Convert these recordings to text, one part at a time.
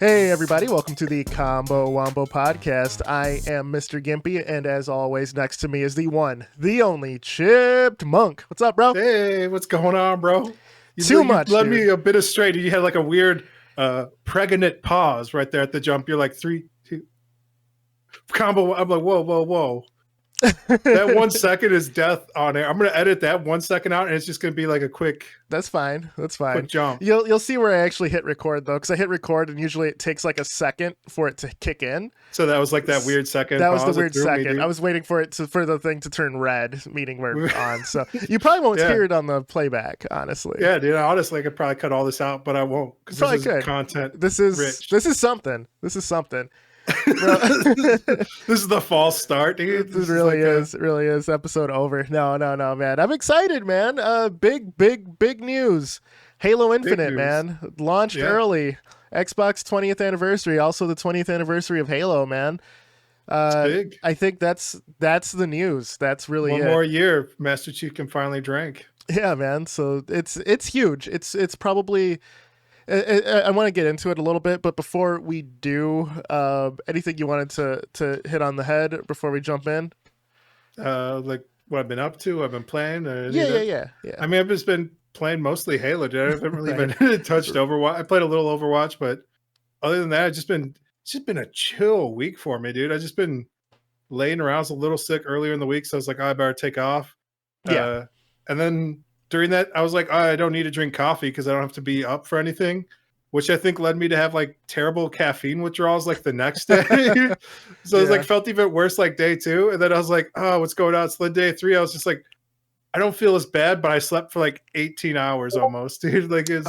Hey everybody, welcome to the Wombo podcast. I am Mr. Gimpy, and as always, next to me is the one, the only Chipped Monk. What's up, bro? Hey, what's going on, bro? Too much, You led dude. me a bit astray. You had like a weird pregnant pause right there at the jump. You're like 3, 2, combo. I'm like, whoa, whoa, whoa. That 1 second is death on it. I'm gonna edit that 1 second out, and it's just gonna be like a quick. That's fine. That's fine. Quick jump. You'll see where I actually hit record though, because I hit record, and usually it takes like a second for it to kick in. So that was like that weird second. That was the weird second. I was waiting for the thing to turn red, meaning we're on. So you probably won't hear it on the playback, honestly. Yeah, dude. Honestly, I could probably cut all this out, but I won't because this is content. This is something. This is something. This is the false start, dude. This really is. It really is. Episode over. No, man. I'm excited, man. Big news. Halo Infinite, man. Launched early. Xbox 20th anniversary. Also the 20th anniversary of Halo, man. Big. I think that's the news. That's really one more year. Master Chief can finally drink. Yeah, man. So it's huge. It's probably. I want to get into it a little bit, but before we do, anything you wanted to hit on the head before we jump in? Like what I've been up to, I've been playing. Yeah. I mean, I've just been playing mostly Halo, dude. I haven't really been touched Overwatch. I played a little Overwatch, but other than that, it's just been a chill week for me, dude. I've just been laying around. I was a little sick earlier in the week, so I was like, I better take off. Yeah. And then during that, I was like, I don't need to drink coffee because I don't have to be up for anything, which I think led me to have like terrible caffeine withdrawals like the next day. So it was like felt even worse like day 2. And then I was like, oh, what's going on? So then day 3, I was just like, I don't feel as bad, but I slept for like 18 hours almost, dude. Like it's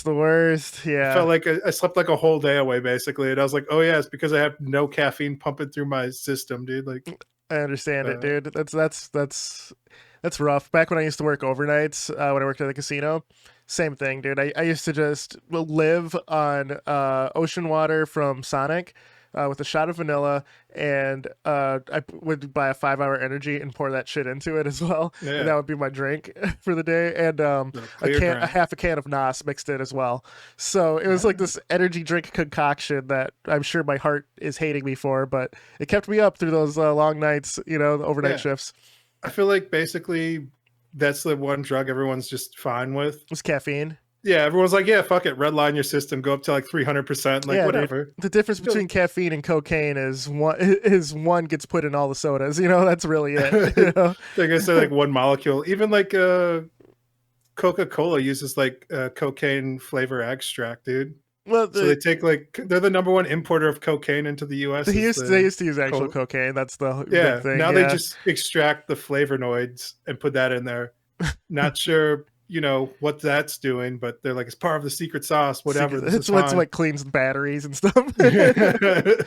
the worst. Yeah. I felt like I slept like a whole day away basically. And I was like, oh yeah, it's because I have no caffeine pumping through my system, dude. Like I understand it, dude. That's rough. Back when I used to work overnights, when I worked at the casino, same thing, dude. I used to just live on ocean water from Sonic with a shot of vanilla, and I would buy a 5-hour energy and pour that shit into it as well. Yeah. And that would be my drink for the day. And half a can of Nos mixed in as well. So it was like this energy drink concoction that I'm sure my heart is hating me for, but it kept me up through those long nights, the overnight shifts. I feel like basically that's the one drug everyone's just fine with. It's caffeine. Yeah, everyone's like, yeah, fuck it, redline your system, go up to like 300%, like whatever. Dude. The difference between caffeine and cocaine is one gets put in all the sodas. That's really it. Like I said, like one molecule. Even like Coca-Cola uses like cocaine flavor extract, dude. Well, so they take they're the number one importer of cocaine into the U.S. They used to use actual cocaine. That's the big thing. Now they just extract the flavonoids and put that in there. Not sure, what that's doing, but they're like it's part of the secret sauce. Whatever. It's what cleans batteries and stuff. They're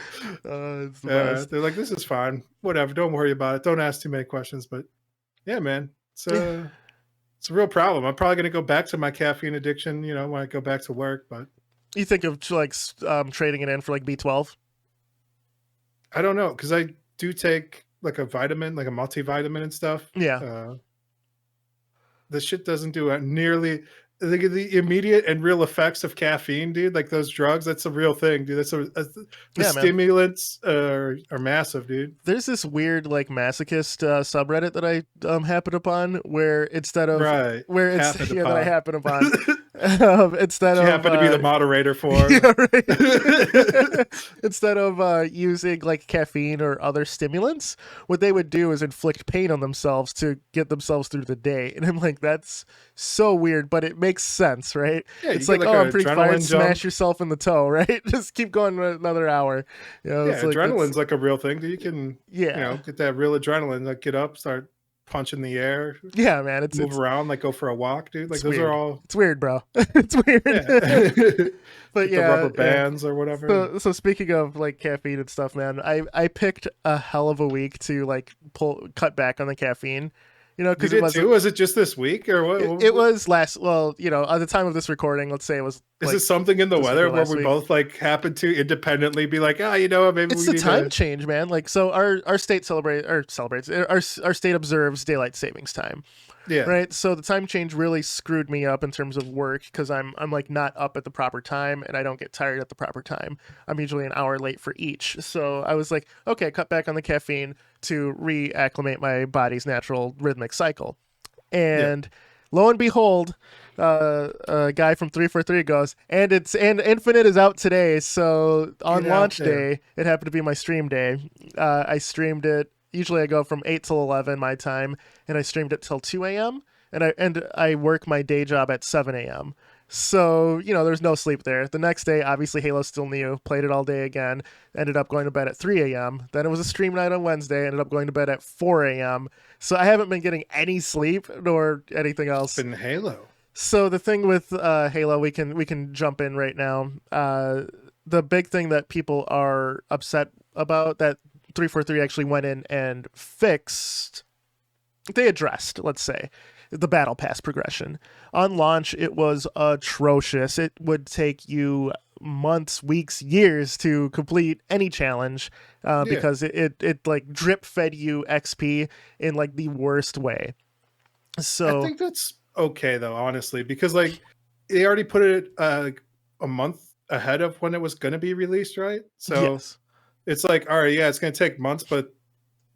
like this is fine. Whatever. Don't worry about it. Don't ask too many questions. But yeah, man, it's a real problem. I'm probably gonna go back to my caffeine addiction. When I go back to work, but. You think of like trading it in for like B12? I don't know, because I do take like a vitamin, like a multivitamin and stuff. Yeah. The shit doesn't do nearly the immediate and real effects of caffeine, dude. Like those drugs, that's a real thing, dude. The stimulants are massive, dude. There's this weird like masochist subreddit that I happen upon where instead of that I happen upon. Instead of happen to be the moderator for instead of using like caffeine or other stimulants, what they would do is inflict pain on themselves to get themselves through the day. And I'm like, that's so weird, but it makes sense, right? Yeah, it's like, I'm pretty fired, smash yourself in the toe, right? Just keep going another hour. Adrenaline's like a real thing. You can get that real adrenaline, like get up, start punching the air. Yeah, man. Move around, like go for a walk, dude. Like those weird. Are all. It's weird, bro. It's weird. Yeah. But the rubber bands or whatever. So speaking of like caffeine and stuff, man, I picked a hell of a week to like cut back on the caffeine. Because was it just this week or what? It was last. Well, at the time of this recording, let's say it was. Is it something in the weather where we both like happen to independently be like, maybe it's the time change, man. Like, so our state celebrates. Our state observes daylight savings time, Yeah. right? So the time change really screwed me up in terms of work because I'm like not up at the proper time and I don't get tired at the proper time. I'm usually an hour late for each. So I was like, okay, cut back on the caffeine to reacclimate my body's natural rhythmic cycle. Yeah. And lo and behold, a guy from 343 goes, and Infinite is out today. So on Get out launch there. day, it happened to be my stream day. I streamed it. Usually I go from 8 till 11 my time, and I streamed it till 2 a.m. And I work my day job at 7 a.m. So, there's no sleep there. The next day, obviously, Halo's still new. Played it all day again. Ended up going to bed at 3 a.m. Then it was a stream night on Wednesday. Ended up going to bed at 4 a.m. So I haven't been getting any sleep nor anything It's else. been Halo. So the thing with Halo, we can jump in right now. The big thing that people are upset about that 343 actually went in and fixed, they addressed, let's say, the battle pass progression. On launch, it was atrocious. It would take you months, weeks, years to complete any challenge Yeah. because it like drip fed you XP in like the worst way. I So think that's okay though, honestly, because like they already put it a month ahead of when it was going to be released, right? So yes, it's like, all right, yeah, it's going to take months, but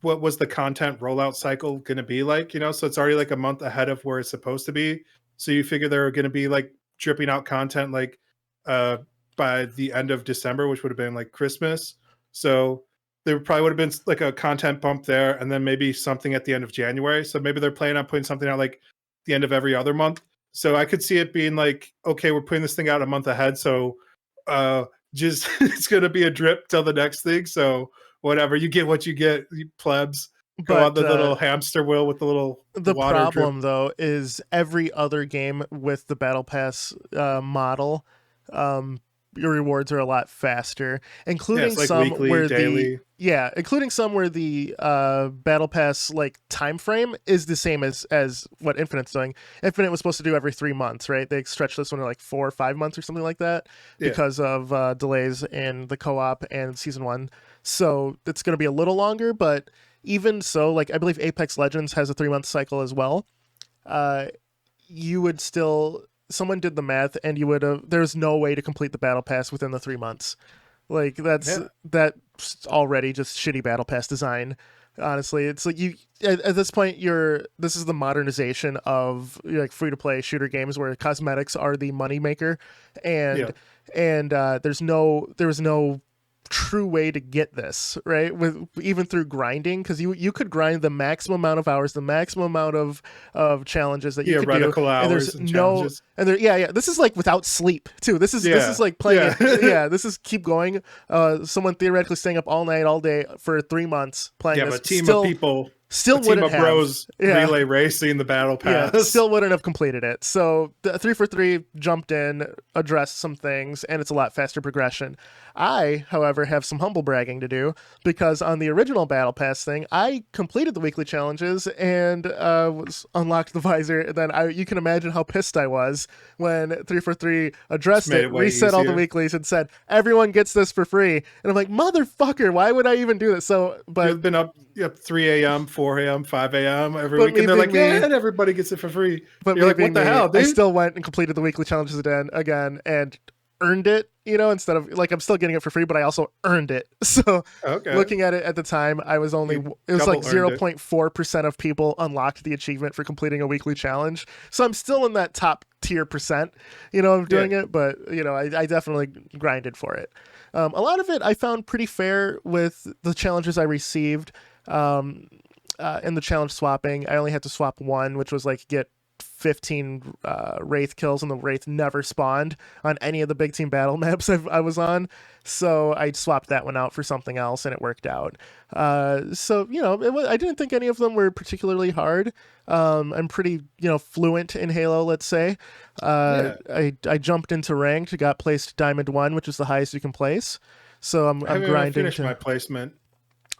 what was the content rollout cycle going to be like? So it's already like a month ahead of where it's supposed to be. So you figure they're going to be like dripping out content like uh by the end of December, which would have been like Christmas. So there probably would have been like a content bump there, and then maybe something at the end of January. So maybe they're planning on putting something out like the end of every other month. So I could see it being like, okay, we're putting this thing out a month ahead. So uh just it's gonna be a drip till the next thing. So whatever, you get what you get, you plebs. Go on but the little hamster wheel with the little the water drip. problem though is every other game with the battle pass model, um, your rewards are a lot faster, Yeah, including it's like some weekly, where the daily. yeah, including some where the battle pass like time frame is the same as what Infinite's doing. Infinite was supposed to do every 3 months, right? They stretched this one to like 4 or 5 months or something like that Yeah. because of delays in the co-op and season one. So it's going to be a little longer, but even so, like I believe Apex Legends has a 3 month cycle as well. Uh, you would still someone did the math, and you would have. There's no way to complete the battle pass within the 3 months. Like Yeah. that's already just shitty battle pass design. Honestly, it's like you at this point this is the modernization of like free to play shooter games where cosmetics are the money maker, Yeah. and there was no true way to get this right with even through grinding because you could grind the maximum amount of hours, the maximum amount of challenges that you could do, Theoretical and there's hours and no challenges. and there yeah, this is like without sleep too. This is Yeah. like playing Yeah. it, yeah, this is keep going. Someone theoretically staying up all night all day for 3 months You playing have this a team of people, a still team wouldn't of have, bros yeah, relay racing the battle yeah, pass. still wouldn't have completed it. So the 343 jumped in, addressed some things, and it's a lot faster progression. I, however, have some humble bragging to do because on the original Battle Pass thing, I completed the weekly challenges and was unlocked the visor. Then you can imagine how pissed I was when 343 Just addressed made it, it way reset all the easier. weeklies, and said everyone gets this for free. And I'm like, motherfucker, why would I even do this? So, You've been up 3 a.m., 4 a.m., 5 a.m. every but week, me and they're being like, yeah, me, and everybody gets it for free. But You're me like, what being the me, hell, I dude? still went and completed the weekly challenges again and earned it, instead of like I'm still getting it for free, but I also earned it. So Okay. looking at it at the time, You it was like double earned it. 0.4% of people unlocked the achievement for completing a weekly challenge. So I'm still in that top tier percent, of Yeah. doing it, but I definitely grinded for it. A lot of it I found pretty fair with the challenges I received. Um, in the challenge swapping, I only had to swap one, which was like get 15 wraith kills, and the wraith never spawned on any of the big team battle maps I was on. So I swapped that one out for something else, and it worked out. So I didn't think any of them were particularly hard. I'm pretty fluent in Halo, let's say. Yeah. I jumped into ranked, got placed Diamond 1, which is the highest you can place. So I I'm haven't even grinding finished my to placement.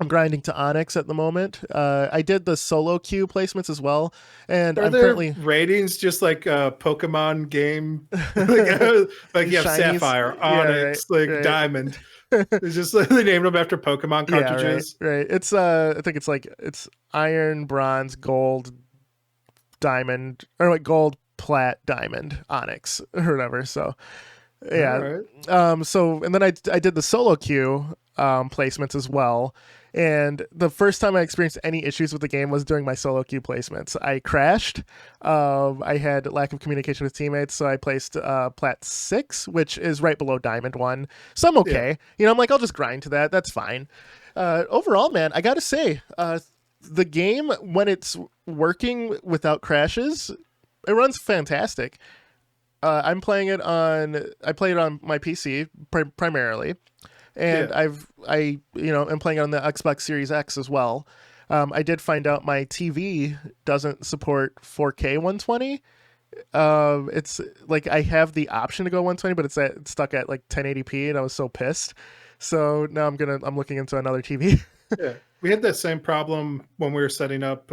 Onyx at the moment. I did the solo queue placements as well, and Are I'm there currently ratings just like a Pokemon game? like, like you have shinies. Sapphire, Yeah, right, Onyx, like right. Diamond. It's just like, they named them after Pokemon Yeah, right, cartridges. right. It's I think it's like it's iron, bronze, gold, diamond, or like gold, plat, diamond, onyx, or whatever. So All yeah. right. So and then I did the solo queue placements as well. And the first time I experienced any issues with the game was during my solo queue placements. I crashed. I had lack of communication with teammates, so I placed plat 6, which is right below diamond 1. So I'm okay. Yeah. You know, I'm like, I'll just grind to that. That's fine. Overall, man, I gotta say, the game, when it's working without crashes, it runs fantastic. I'm playing it on. I play it on my PC primarily, and Yeah. am playing it on the Xbox Series X as well. I did find out my TV doesn't support 4K 120. It's like I have the option to go 120, but it's stuck at like 1080p, and I was so pissed. So now I'm looking into another TV. Yeah. We had that same problem when we were setting up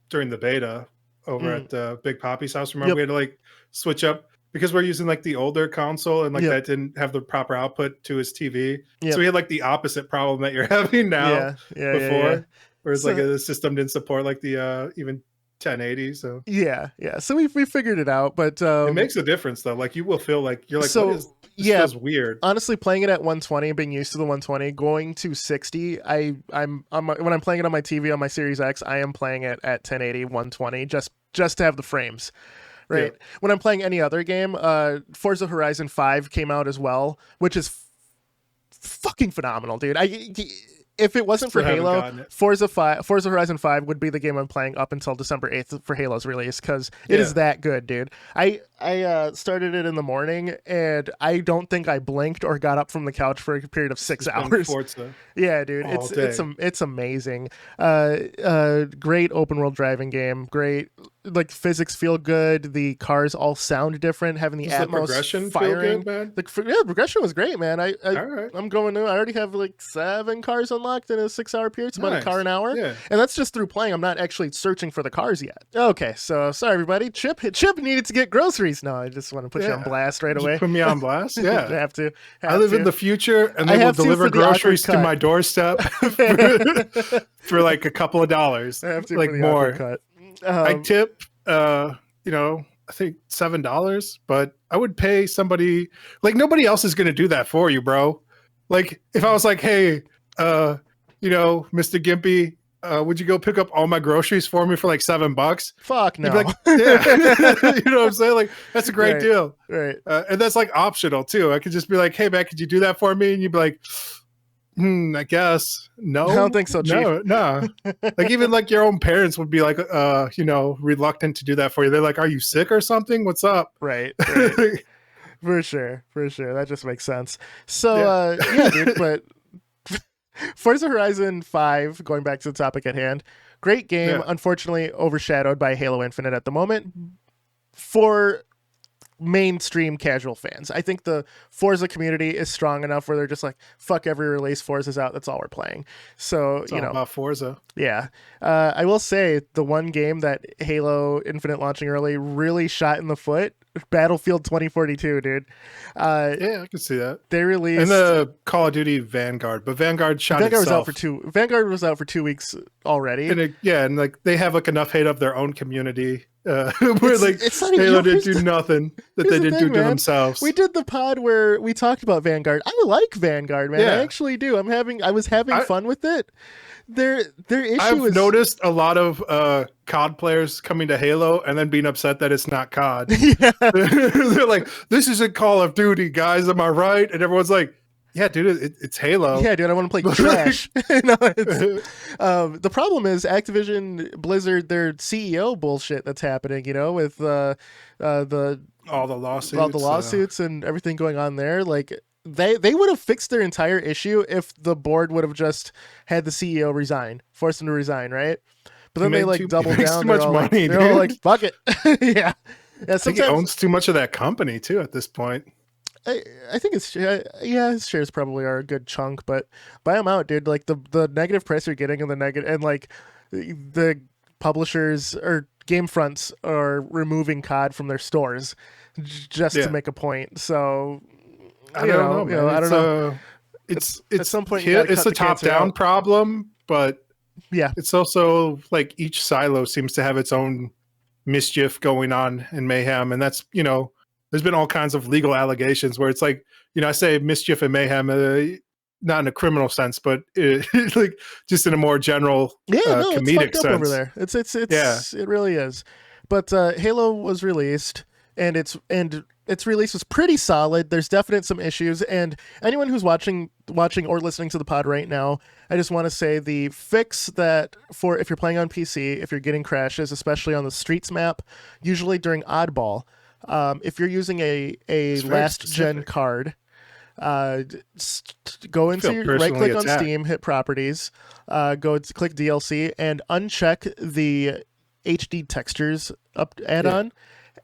during the beta over Mm, at Big Poppy's house. Remember, yep, we had to like switch up because we're using like the older console and like yep, that didn't have the proper output to his TV. So yep. we had like the opposite problem that you're having now Yeah, yeah, yeah, yeah. before, whereas like So the system didn't support like the even 1080. So yeah, yeah. So we figured it out, but it makes a difference though. Like you will feel like you're like, what is so this yeah, feels weird. honestly, playing it at 120, being used to the 120, going to 60, when I'm playing it on my TV on my Series X, I am playing it at 1080 120 just to have the frames. Yeah. Right. When I'm playing any other game, Forza Horizon 5 came out as well, which is fucking phenomenal, dude. If it wasn't for Still haven't Halo, gotten it. Forza Horizon 5 would be the game I'm playing up until December 8th for Halo's release, because it is Yeah. that good, dude. I started it in the morning, and I don't think I blinked or got up from the couch for a period of 6 It's been hours. Forza Yeah, dude, all it's amazing. Great open world driving game. Great, like, physics feel good. The cars all sound different. Having the Does the Atmos progression firing. feel good, man? The progression was great, man. All right. I'm going to. I already have like 7 cars unlocked in a 6-hour period. It's about a car Nice. an hour, Yeah. and that's just through playing. I'm not actually searching for the cars yet. Okay, so sorry everybody. Chip needed to get groceries. No, I just want to put you on Yeah. blast right Just away. put me on blast. Yeah. have to. I live in the future and they will have to deliver for the awkward groceries to cut. my doorstep for like a couple of dollars. I have to Like for the awkward more. cut. I tip I think $7, but I would pay somebody like nobody else is gonna do that for you, bro. Like if I was like, hey, Mr. Gimpy, would you go pick up all my groceries for me for like $7? Fuck You'd no. be like, yeah. You know what I'm saying? Like, that's a great Right. deal. Right. And that's like optional too. I could just be like, hey, man, could you do that for me? And you'd be like, I guess. No, I don't think so, Chief. No. Like even like your own parents would be like, reluctant to do that for you. They're like, are you sick or something? What's up? Right. For sure. That just makes sense. So, yeah, dude, but Forza Horizon 5, going back to the topic at hand, great game. Yeah. Unfortunately, overshadowed by Halo Infinite at the moment for mainstream casual fans. I think the Forza community is strong enough where they're just like, fuck every release, Forza's out, that's all we're playing. So, It's all about Forza. yeah. I will say the one game that Halo Infinite launching early really shot in the foot, Battlefield 2042, dude. Yeah, I can see that. They released And the Call of Duty Vanguard, but Vanguard shot Vanguard itself. Vanguard was out for 2 weeks already. And like they have like enough hate of their own community where it's not even Halo didn't yours. do nothing that Here's they the didn't thing, do to man. themselves. We did the pod where we talked about Vanguard. I like Vanguard, man. Yeah. I actually do. I was having fun with it. Their issue I've is noticed a lot of COD players coming to Halo and then being upset that it's not COD. yeah. They're like, this isn't Call of Duty, guys. Am I right? And everyone's like, yeah, dude, it's Halo. Yeah, dude, I want to play trash. No, the problem is Activision Blizzard, their CEO bullshit that's happening, with the all the lawsuits. and everything going on there. Like they would have fixed their entire issue if the board would have just had the CEO resign, forced him to resign, right? But then they like doubled makes down. too much money, They're all dude. like, fuck it. Yeah. I think he owns too much of that company too at this point. I think it's his shares probably are a good chunk, but buy them out, dude. Like the negative press you're getting and the publishers or game fronts are removing COD from their stores just to make a point. So I don't know. I don't know. It's at some point you gotta it's cut a the cancer top-down out. problem, but Yeah, it's also like each silo seems to have its own mischief going on and mayhem, and that's, there's been all kinds of legal allegations where it's like, I say mischief and mayhem, not in a criminal sense, but like just in a more general Yeah, no, it's comedic fucked up over sense. there. It really is. But Halo was released, and its release was pretty solid. There's definite some issues, and anyone who's watching or listening to the pod right now, I just want to say the fix that for if you're playing on PC, if you're getting crashes, especially on the Streets map, usually during Oddball, if you're using a last gen card, go into your right click on Steam, hit properties, go to click DLC, and uncheck the HD textures add-on.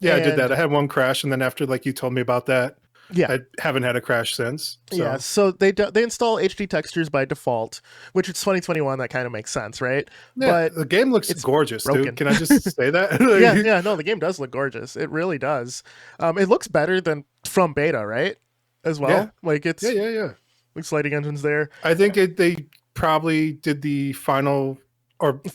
Yeah, I did that. I had one crash, and then after like you told me about that, yeah, I haven't had a crash since. So. Yeah, so they install HD textures by default, which it's 2021. That kind of makes sense, right? Yeah, but the game looks gorgeous, broken. Dude. Can I just say that? No, the game does look gorgeous. It really does. It looks better than from beta, right? As well, like it's looks lighting engines there. I think they probably did the final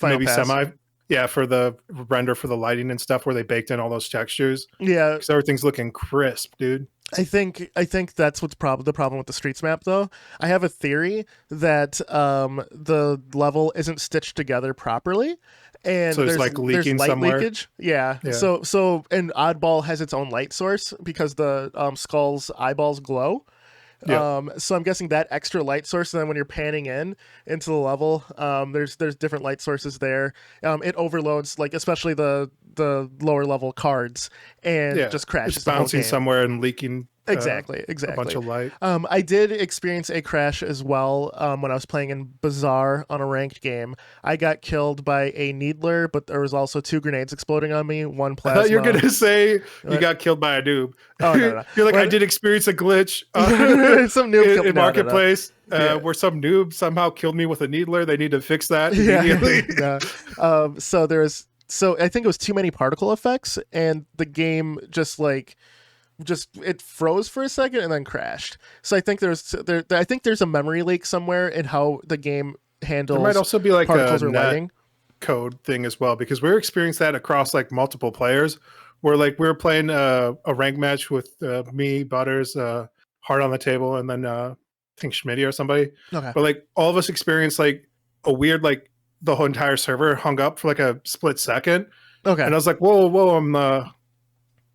maybe pass. semi. Yeah, for the render for the lighting and stuff, where they baked in all those textures. Yeah, because everything's looking crisp, dude. I think that's what's the problem with the Streets map, though. I have a theory that the level isn't stitched together properly, and so there's like leaking light somewhere. Leakage. Yeah. So and Oddball has its own light source because the skull's eyeballs glow. Yeah. So I'm guessing that extra light source, and then when you're panning into the level, there's different light sources there. It overloads, like especially the lower level cards, and just crashes. It's bouncing somewhere and leaking. Exactly. A bunch of light. I did experience a crash as well when I was playing in Bazaar on a ranked game. I got killed by a Needler, but there was also 2 grenades exploding on me. One plasma. I thought you were gonna say you got killed by a noob. Oh no. You're like, I did experience a glitch. Some noob in Marketplace. Where some noob somehow killed me with a Needler. They need to fix that immediately. So I think it was too many particle effects, and the game just it froze for a second and then crashed. So I think there's a memory leak somewhere in how the game handles. There might also be like particles a or lighting code thing as well, because we're experiencing that across like multiple players. Where like we were playing a rank match with me, Butters, Heart on the Table, and then I think Schmitty or somebody. Okay. But like all of us experienced like a weird like the whole entire server hung up for like a split second. Okay. And I was like, whoa, I'm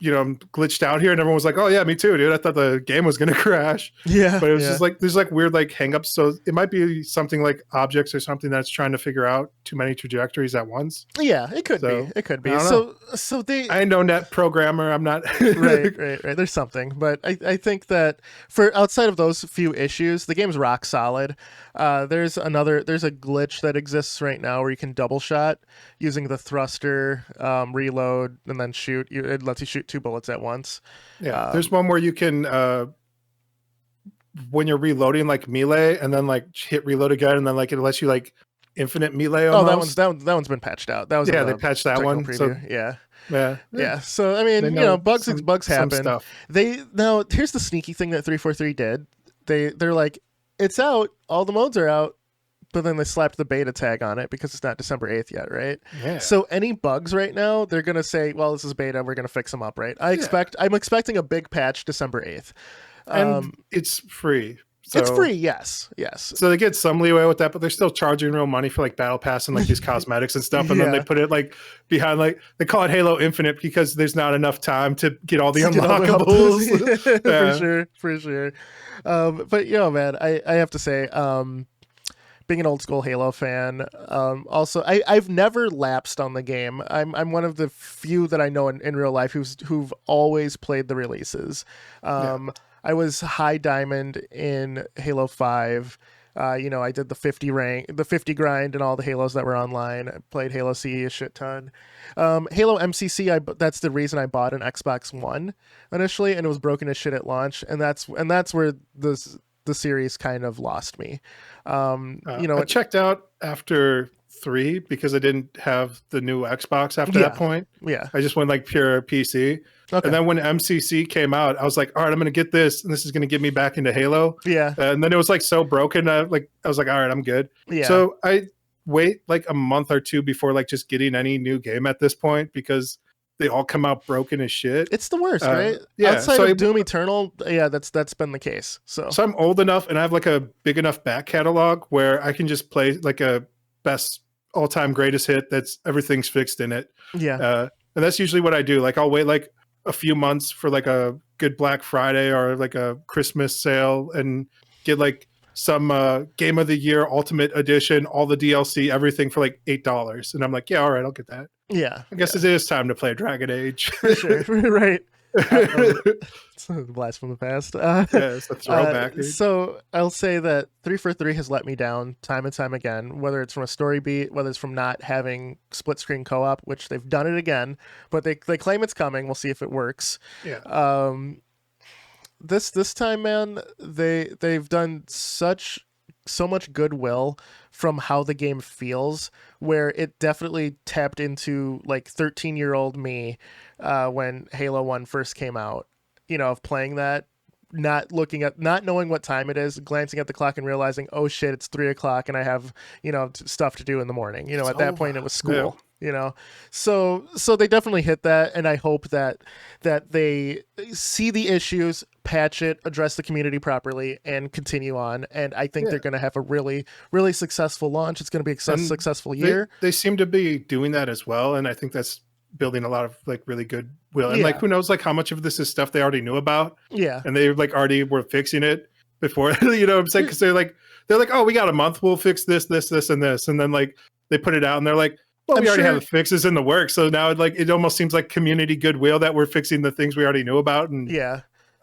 glitched out here, and everyone was like, oh yeah, me too, dude. I thought the game was gonna crash. Yeah. But it was just like there's like weird like hangups. So it might be something like objects or something that's trying to figure out too many trajectories at once. Yeah, it could be. It could be. So they I ain't no net programmer. I'm not right. There's something. But I think that for outside of those few issues, the game's rock solid. There's a glitch that exists right now where you can double shot using the thruster, reload, and then shoot. It lets you shoot 2 bullets at once. Yeah, there's one where you can when you're reloading like melee, and then like hit reload again, and then like it lets you like infinite melee almost. That one's been patched out. That was they patched that one. Preview. So, yeah. So I mean, bugs happen. Now here's the sneaky thing that 343 did. They're like, it's out, all the modes are out, but then they slapped the beta tag on it because it's not December 8th yet, right? Yeah. So any bugs right now, they're gonna say, well, this is beta, we're gonna fix them up, right? I'm expecting a big patch December 8th. And it's free. So, it's free, yes. So they get some leeway with that, but they're still charging real money for like Battle Pass and like these cosmetics and stuff. And then they put it like behind, like they call it Halo Infinite because there's not enough time to get all the unlockables. For sure. But man, I have to say, being an old school Halo fan, also I've never lapsed on the game. I'm one of the few that I know in real life who've always played the releases. I was high diamond in Halo 5. I did the 50 grind and all the Halos that were online. I played Halo CE a shit ton. Halo MCC, that's the reason I bought an Xbox One initially, and it was broken as shit at launch, and that's where the series kind of lost me. I checked out after 3 because I didn't have the new Xbox after that point. Yeah. I just went like pure PC. Okay. And then when MCC came out, I was like, all right, I'm going to get this, and this is going to get me back into Halo. Yeah. And then it was like so broken. I was like, all right, I'm good. Yeah. So I wait like a month or 2 before like just getting any new game at this point, because they all come out broken as shit. It's the worst, right? Yeah. Outside of Doom Eternal, yeah, that's been the case. So I'm old enough and I have like a big enough back catalog where I can just play like a best all-time greatest hit that's everything's fixed in it. yeah, And that's usually what I do. Like I'll wait like a few months for like a good Black Friday or like a Christmas sale and get like some Game of the Year Ultimate Edition, all the DLC, everything for like $8. And I'm like, yeah, all right, I'll get that. yeah. I guess it is time to play Dragon Age. For sure, right. It's a blast from the past. Yeah, it's a throwback. So I'll say that 343 has let me down time and time again, whether it's from a story beat, whether it's from not having split screen co-op, which they've done it again, but they claim it's coming. We'll see if it works. Yeah. This time, man, they've done so much goodwill from how the game feels, where it definitely tapped into like 13-year-old me when Halo 1 first came out, of playing that, not knowing what time it is, glancing at the clock and realizing, oh shit, it's 3 o'clock and I have, stuff to do in the morning. At that point it was school. So they definitely hit that, and I hope that they see the issues, patch it, address the community properly, and continue on. And I think they're going to have a really, really successful launch. It's going to be a successful year. They seem to be doing that as well, and I think that's building a lot of like really good will. And like who knows like how much of this is stuff they already knew about. Yeah, and they like already were fixing it before. You know what I'm saying? Because they're like, oh, we got a month, we'll fix this, and this, and then like they put it out, and they're like, well, we already have the fixes in the works, so now it almost seems like community goodwill that we're fixing the things we already knew about. And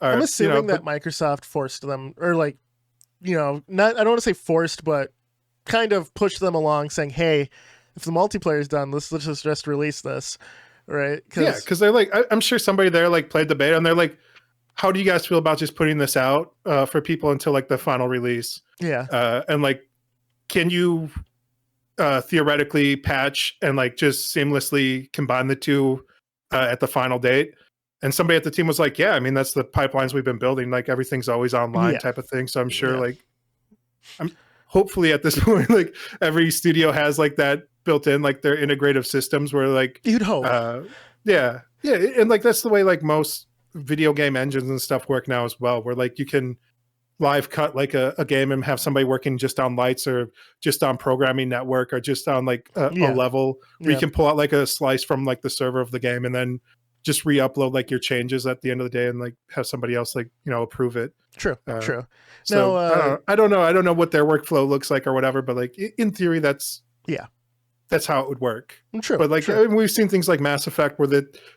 I'm assuming that Microsoft forced them, or like, not, I don't want to say forced, but kind of pushed them along, saying, hey, if the multiplayer is done, let's just release this, right? Because they're like, I'm sure somebody there like played the beta, and they're like, how do you guys feel about just putting this out for people until like the final release? And like, can you theoretically patch and like just seamlessly combine the two at the final date? And somebody at the team was like, yeah, I mean, that's the pipelines we've been building, like everything's always online type of thing. So I'm sure like hopefully at this point like every studio has like that built in, like their integrative systems where like you'd hope and like that's the way like most video game engines and stuff work now as well, where like you can live cut like a game and have somebody working just on lights or just on programming network or just on like a level where you can pull out like a slice from like the server of the game and then just re-upload like your changes at the end of the day and like have somebody else like approve it. True. So I don't know what their workflow looks like or whatever, but like in theory that's how it would work. True. But like I mean, we've seen things like Mass Effect where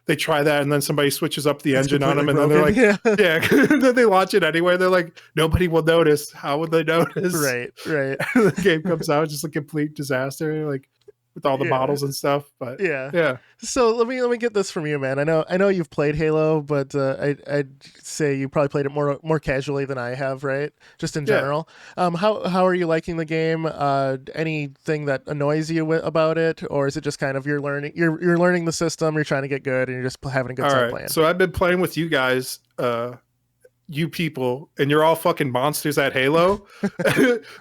they try that and then somebody switches up the engine on them and then they're like, then they launch it anyway. They're like, nobody will notice. How would they notice? Right. The game comes out just a complete disaster, like with all the models and stuff. But So let me get this from you, man. I know you've played Halo, but I'd say you probably played it more casually than I have, right? Just in general. How are you liking the game? Anything that annoys you about it, or is it just kind of you're learning the system, you're trying to get good, and you're just having a good time playing? So I've been playing with you guys, you people, and you're all fucking monsters at Halo.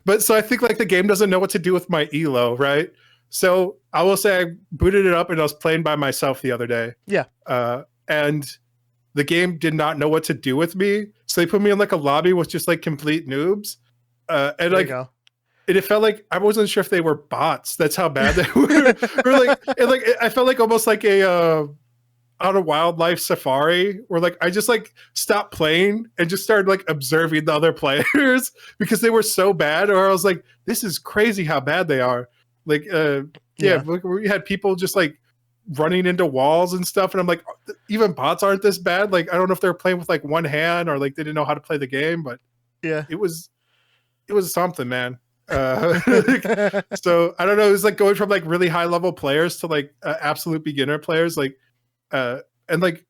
But so I think like the game doesn't know what to do with my elo, right? So I will say I booted it up and I was playing by myself the other day. And the game did not know what to do with me. So they put me in like a lobby with just like complete noobs. And like, it felt like I wasn't sure if they were bots. That's how bad they were. I felt like almost like a on a wildlife safari where like I just like stopped playing and just started like observing the other players because they were so bad. Or I was like, this is crazy how bad they are. Like, we had people just like running into walls and stuff. And I'm like, even bots aren't this bad. Like, I don't know if they're playing with like one hand or like they didn't know how to play the game, but it was something, man. So I don't know. It was like going from like really high level players to like absolute beginner players. Like, and like,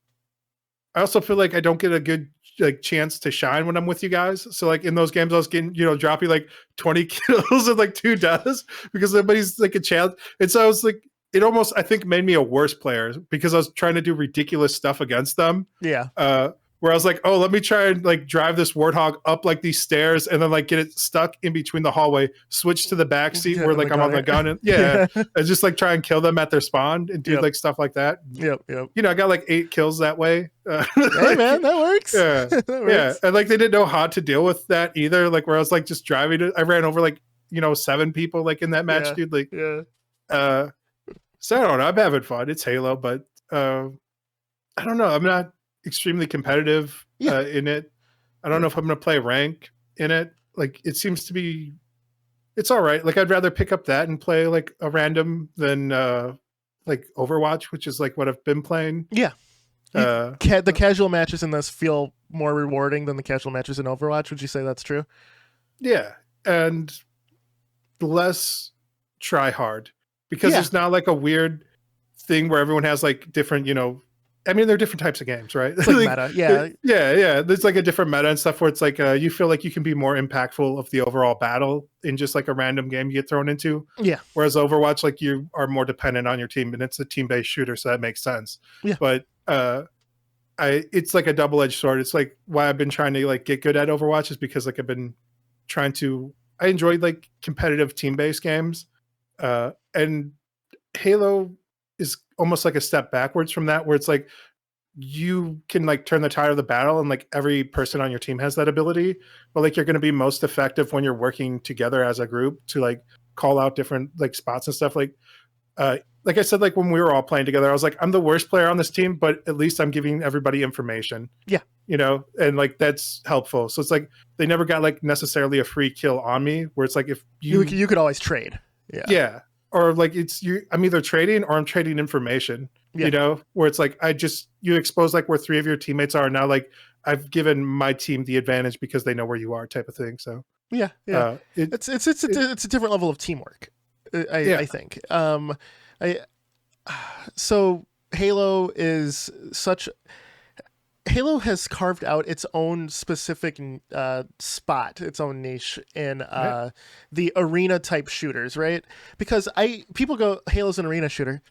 I also feel like I don't get a good like chance to shine when I'm with you guys. So like in those games, I was getting, dropping like 20 kills and like 2 deaths because everybody's like a challenge. And so I was like, it almost, I think, made me a worse player because I was trying to do ridiculous stuff against them. where I was like, oh, let me try and like drive this warthog up like these stairs and then like get it stuck in between the hallway, switch to the back seat where like I'm on the gun and Yeah. and just like try and kill them at their spawn and do Yep. like stuff like that. Yep. You know, I got like 8 kills that way. Hey like, man, that works. Yeah. That works. Yeah. And like they didn't know how to deal with that either. Like where I was like just driving it. I ran over like, you know, 7 people like in that match, Yeah. dude. Like Yeah. so I don't know. I'm having fun. It's Halo, but I don't know. I'm not extremely competitive in it. I don't know if I'm going to play rank in it. Like it seems to be, it's all right. Like I'd rather pick up that and play like a random than like Overwatch, which is like what I've been playing. Yeah. The casual matches in this feel more rewarding than the casual matches in Overwatch. Would you say that's true? Yeah, and less try hard because there's not like a weird thing where everyone has like different, you know, I mean, they're different types of games, right? It's like meta, yeah. There's like a different meta and stuff where it's like you feel like you can be more impactful of the overall battle in just like a random game you get thrown into. Yeah. Whereas Overwatch, like you are more dependent on your team, and it's a team-based shooter, so that makes sense. Yeah. But it's like a double-edged sword. It's like why I've been trying to like get good at Overwatch is because like I've been trying to. I enjoy like competitive team-based games, and Halo is almost like a step backwards from that, where it's like you can like turn the tide of the battle and like every person on your team has that ability, but like you're going to be most effective when you're working together as a group to like call out different like spots and stuff. Like I said, like when we were all playing together, I was like, I'm the worst player on this team, but at least I'm giving everybody information. Yeah. You know, and like that's helpful. So it's like they never got like necessarily a free kill on me, where it's like if you could always trade. Yeah. Yeah. Or like I'm either trading or I'm trading information. Yeah. You know, where it's like you expose like where 3 of your teammates are now. Like I've given my team the advantage because they know where you are, type of thing. So yeah. It's a different level of teamwork. I think. So Halo has carved out its own specific spot, its own niche in the arena type shooters, right? Because people go, Halo's an arena shooter.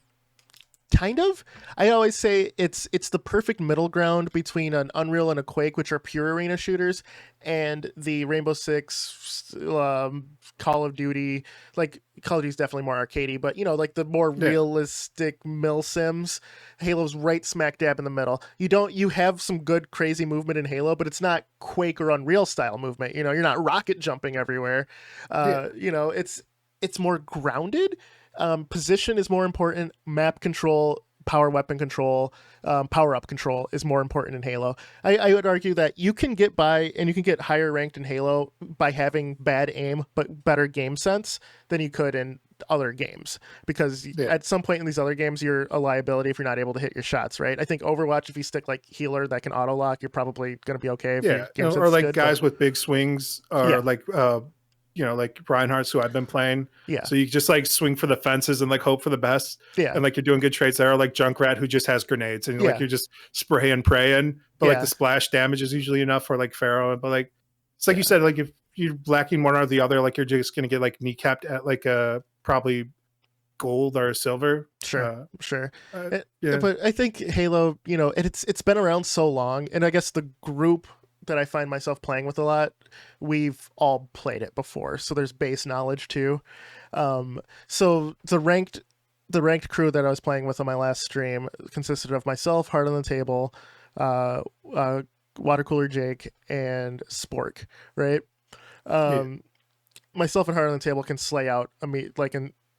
Kind of. I always say it's the perfect middle ground between an Unreal and a Quake, which are pure arena shooters, and the Rainbow Six, Call of Duty. Like Call of Duty is definitely more arcadey, but you know, like the more realistic mil sims. Halo's right smack dab in the middle. You have some good crazy movement in Halo, but it's not Quake or Unreal style movement. You know, you're not rocket jumping everywhere. You know, it's more grounded. Position is more important. Map control, power weapon control, power up control is more important in Halo. I would argue that you can get by and you can get higher ranked in Halo by having bad aim but better game sense than you could in other games, because at some point in these other games you're a liability if you're not able to hit your shots, right? I think Overwatch, if you stick like healer that can auto lock, you're probably going to be okay. If your game or like good, guys with big swings, or like you know, like Reinhardt's who I've been playing. Yeah. So you just like swing for the fences and like hope for the best. Yeah. And like you're doing good trades there. Or like Junkrat who just has grenades and like you're just spraying, praying. But like the splash damage is usually enough for like Pharaoh. But like it's like you said, like if you're lacking one or the other, like you're just gonna get like kneecapped at like a probably gold or silver. Sure. But I think Halo, you know, it's been around so long, and I guess the group that I find myself playing with a lot, we've all played it before, so there's base knowledge too. So the ranked crew that I was playing with on my last stream consisted of myself, Heart on the Table, Water Cooler Jake, and Spork, right? Myself and Heart on the Table can slay out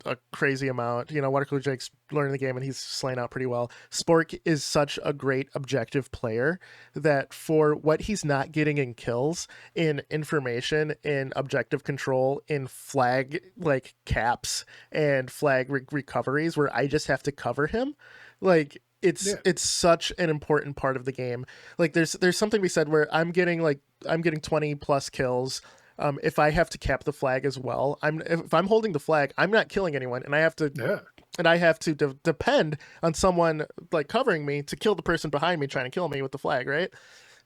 a crazy amount. You know, Water Cooler Jake's learning the game and he's slaying out pretty well. Spork is such a great objective player that for what he's not getting in kills, in information, in objective control, in flag like caps and flag recoveries where I just have to cover him, like it's such an important part of the game. Like there's something we said where I'm getting 20 plus kills. If I have to cap the flag as well, if I'm holding the flag, I'm not killing anyone, and I have to depend on someone like covering me to kill the person behind me trying to kill me with the flag, right?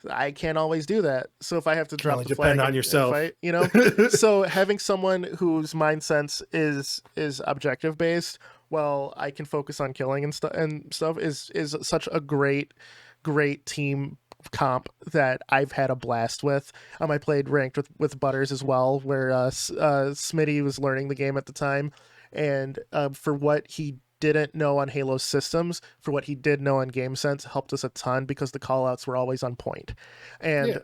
I can't always do that. So if I have to drop the flag, depend on yourself, fight, you know. So having someone whose mind sense is objective based, well, I can focus on killing and stuff is such a great team comp that I've had a blast with. I played ranked with Butters as well, where Smitty was learning the game at the time, and for what he didn't know on Halo systems, for what he did know on game sense, helped us a ton because the callouts were always on point. And Yeah.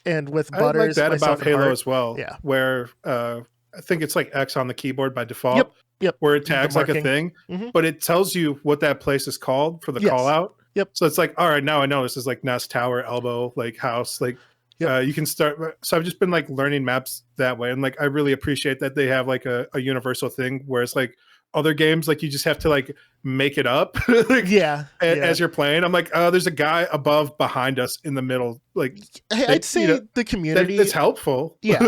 and with I like Butters, that myself, about and Halo Art, as well. yeah, Where I think it's like X on the keyboard by default. yep, Where it the tags like a marking. thing, Hmm. but it tells you what that place is called for the call Yes, out. yep, So it's like, all right, now I know this is like nest, tower, elbow, like house, like yep, you can start. So I've just been like learning maps that way, and like I really appreciate that they have like a universal thing. Whereas like other games, like you just have to like make it up like yeah, yeah. as you're playing. I'm like, oh, there's a guy above, behind us, in the middle, like I'd that, you say know, the community. that's helpful. Yeah,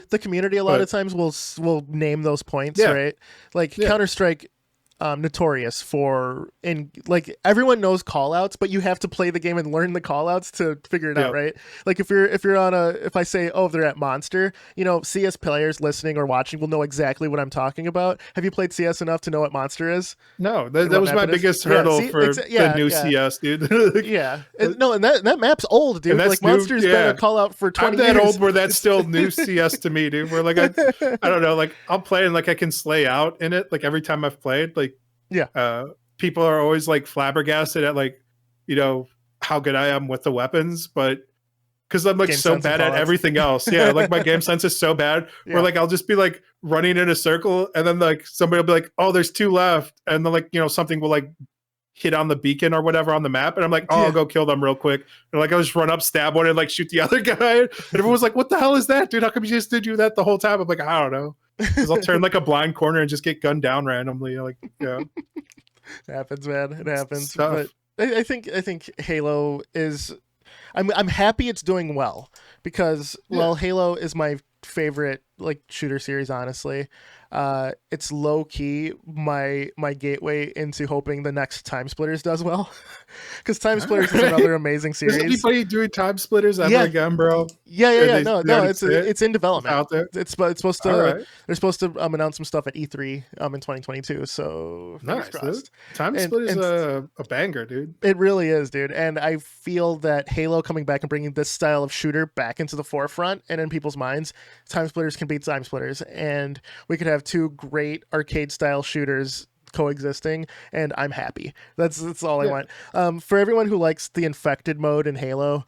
the community a lot But of times will name those points, yeah, right? Like yeah, Counter Strike, notorious for, in like everyone knows callouts, but you have to play the game and learn the callouts to figure it out, yeah. right? Like if you're on a, if I say, oh, they're at Monster, CS players listening or watching will know exactly what I'm talking about. Have you played CS enough to know what Monster is No, and that what was map my it is? biggest Yeah, hurdle see, for the yeah, new yeah. CS, dude. Like, Yeah, no, and that map's old, and dude. that's Like new. Monster's been a Yeah, call out for I'm 20 that years. old where that's still new CS to me, dude. Where like I don't know, like I'll play and like I can slay out in it. Like every time I've played, like Yeah, people are always like flabbergasted at like how good I am with the weapons, but because I'm like game so sense and bad at callouts. everything else. Yeah, like my game sense is so bad where Yeah. like I'll just be like running in a circle and then like somebody will be like, oh, there's two left, and then like something will like hit on the beacon or whatever on the map, and I'm like, oh, I'll Yeah. go kill them real quick. And like I'll just run up, stab one, and like shoot the other guy. And everyone's like, what the hell is that, dude? How come you just did you that the whole time? I'm like, I don't know. Because I'll turn like a blind corner and just get gunned down randomly. Like, yeah, It happens, man. It happens. stuff. But I think Halo is. I'm happy it's doing well because Yeah. Halo is my favorite like shooter series. Honestly, it's low key my gateway into hoping the next Time Splitters does well, because Time Splitters is another amazing Is series. anybody doing time splitters ever Yeah. again, bro? Yeah. They No, already it's say it? it's in development. Out there. It's supposed All to. right. They're supposed to announce some stuff at E3 in 2022. So fingers Nice. crossed. Time And- split is and- a banger, dude. It really is, dude. And I feel that Halo coming back and bringing this style of shooter back into the forefront and in people's minds, Time Splitters can beat Time Splitters. And we could have two great arcade style shooters coexisting, and I'm happy. That's all I Yeah. want. For everyone who likes the infected mode in Halo,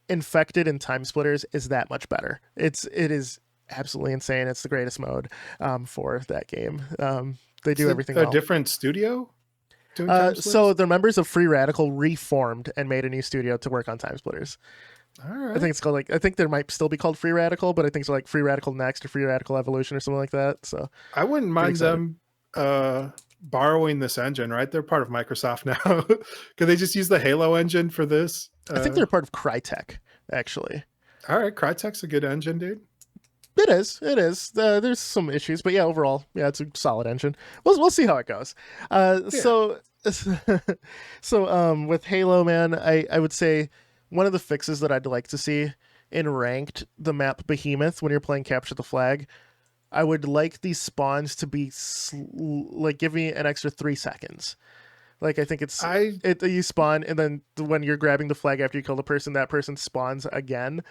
infected in Time Splitters is that much better. It is absolutely insane. It's the greatest mode for that game. They do Is it everything a well. different studio doing time splits? So the members of Free Radical reformed and made a new studio to work on Time Splitters. All right. I think it's called I think there might still be called Free Radical, but I think it's like Free Radical Next or Free Radical Evolution or something like that. So I wouldn't mind excited. them borrowing this engine, right? They're part of Microsoft now. Can they just use the Halo engine for this? I think they're part of Crytek, actually. All right. Crytek's a good engine, dude. It is. It is. There's some issues, but yeah, overall, yeah, it's a solid engine. We'll see how it goes. So with Halo, man, I would say one of the fixes that I'd like to see in ranked, the map Behemoth, when you're playing Capture the Flag, I would like these spawns to be like give me an extra 3 seconds. Like I think you spawn and then when you're grabbing the flag after you kill the person, that person spawns again.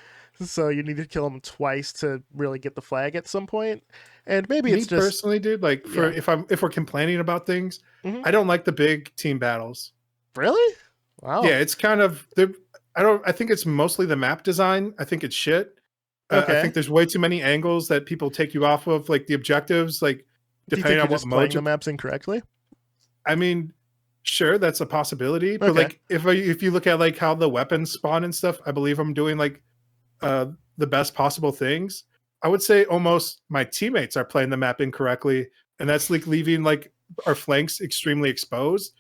So you need to kill them twice to really get the flag at some point. And maybe Me it's just personally, dude, like for Yeah. if we're complaining about things, Mhm. I don't like the big team battles. Really? Wow. Yeah, it's kind of I think it's mostly the map design. I think it's shit. I Okay. think there's way too many angles that people take you off of, like the objectives, like Do you think depending you're on what just playing mode. the maps incorrectly? I mean, sure, that's a possibility, but Okay. like if you look at like how the weapons spawn and stuff, I believe I'm doing like the best possible things. I would say almost my teammates are playing the map incorrectly, and that's like leaving like our flanks extremely exposed.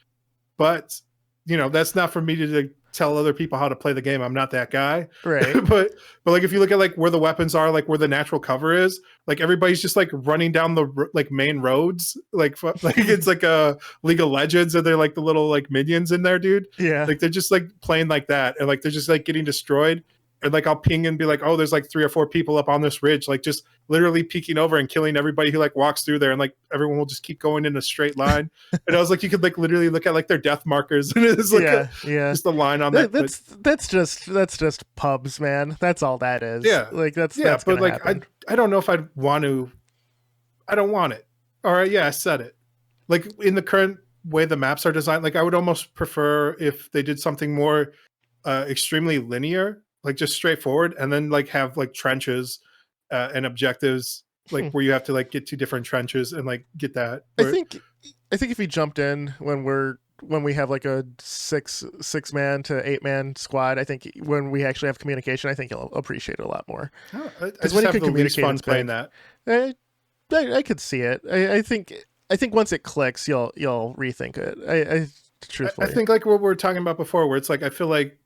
But that's not for me to tell other people how to play the game. I'm not that guy. Right. but like if you look at like where the weapons are, like where the natural cover is, like everybody's just like running down the like main roads, like it's like a League of Legends, and they're like the little like minions in there, dude. Yeah. Like they're just like playing like that, and like they're just like getting destroyed. And like I'll ping and be like, oh, there's like 3 or 4 people up on this ridge, like just literally peeking over and killing everybody who like walks through there, and like everyone will just keep going in a straight line. And I was like, you could like literally look at like their death markers, and it's like just a line on that. That's just pubs, man. That's all that is. Yeah, like that's but like happen. I don't know if I'd want to. I don't want it. All right, yeah, I said it. Like in the current way the maps are designed, like I would almost prefer if they did something more extremely linear, like just straightforward, and then like have like trenches and objectives, like where you have to like get to different trenches and like get that. I think if we jumped in when we have like a 6-man to 8-man squad, I think when we actually have communication, I think you'll appreciate it a lot more. Because when you can communicate, fun playing that. I could see it. I think once it clicks, you'll rethink it. I truthfully, I think like what we were talking about before, where it's like I feel like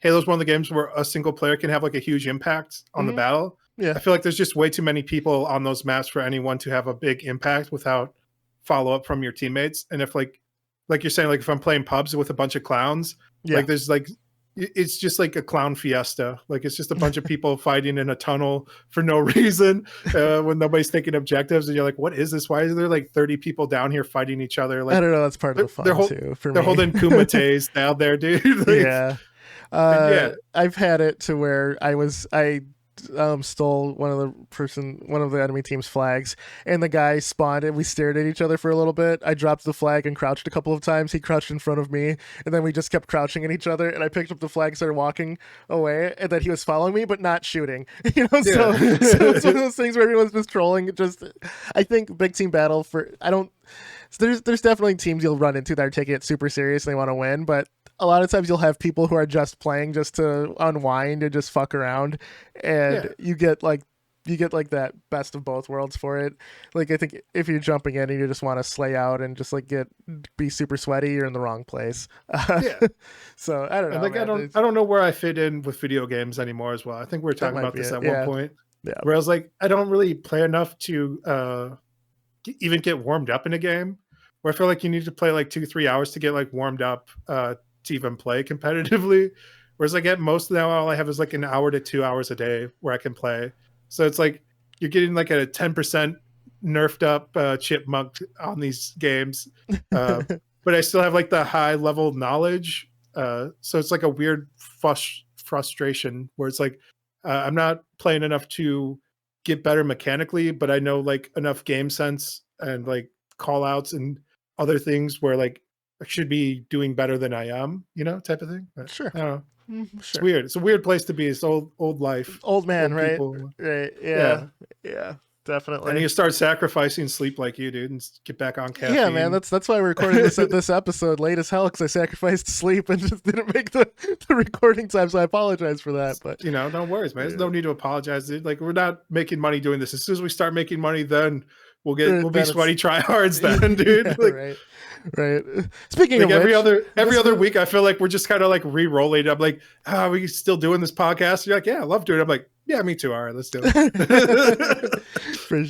Halo's one of the games where a single player can have like a huge impact on the battle. Yeah, I feel like there's just way too many people on those maps for anyone to have a big impact without follow up from your teammates. And if like you're saying, like if I'm playing pubs with a bunch of clowns, like there's like it's just like a clown fiesta. Like it's just a bunch of people fighting in a tunnel for no reason when nobody's taking objectives, and you're like, what is this? Why is there like 30 people down here fighting each other? Like I don't know. That's part of the fun too. For they're me. holding kumites down there, dude. Like, I've had it to where I stole one of the enemy team's flags, and the guy spawned and we stared at each other for a little bit. I dropped the flag and crouched a couple of times. He crouched in front of me, and then we just kept crouching at each other, and I picked up the flag, started walking away, and then he was following me but not shooting. So it's one of those things where everyone's just trolling. I think big team battle there's definitely teams you'll run into that are taking it super serious and they want to win, but a lot of times you'll have people who are just playing just to unwind and just fuck around, and you get like that best of both worlds for it. Like I think if you're jumping in and you just want to slay out and just like be super sweaty, you're in the wrong place. So I don't know. Like I don't know where I fit in with video games anymore as well. I think we were talking about this at one point. Yeah. Where I was like, I don't really play enough to even get warmed up in a game. Where I feel like you need to play like 2-3 hours to get like warmed up to even play competitively. Whereas like at most now all I have is like an hour to 2 hours a day where I can play. So it's like you're getting like a 10% nerfed up chipmunk on these games. But I still have like the high level knowledge. So it's like a weird frustration where it's like I'm not playing enough to get better mechanically, but I know like enough game sense and like call outs and other things where like I should be doing better than I am, type of thing. But sure. I don't know. It's weird. It's a weird place to be. It's old life. Old man, old right? People. Right. Yeah. Definitely. And you start sacrificing sleep like you, dude, and get back on caffeine. Yeah, man. That's why we're recording this episode late as hell, because I sacrificed sleep and just didn't make the recording time. So I apologize for that. But no worries, man. There's no need to apologize, dude. Like we're not making money doing this. As soon as we start making money, then we'll be sweaty tryhards then, dude. Yeah, like, right. Speaking like of every other week, I feel like we're just kind of like re-rolling. I'm like, are we still doing this podcast? You're like, yeah, I love doing it. I'm like, yeah, me too. All right, let's do it. For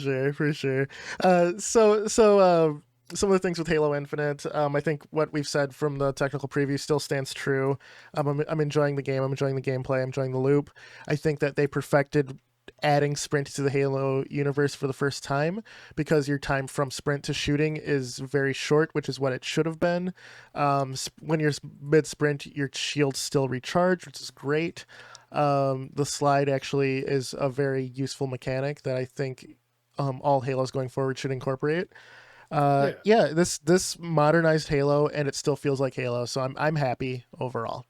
sure. So some of the things with Halo Infinite, I think what we've said from the technical preview still stands true. I'm enjoying the game. I'm enjoying the gameplay. I'm enjoying the loop. I think that they perfected adding sprint to the Halo universe for the first time, because your time from sprint to shooting is very short, which is what it should have been. When you're mid sprint, your shields still recharge, which is great. The slide actually is a very useful mechanic that I think all Halos going forward should incorporate. This modernized Halo, and it still feels like Halo, so I'm happy overall.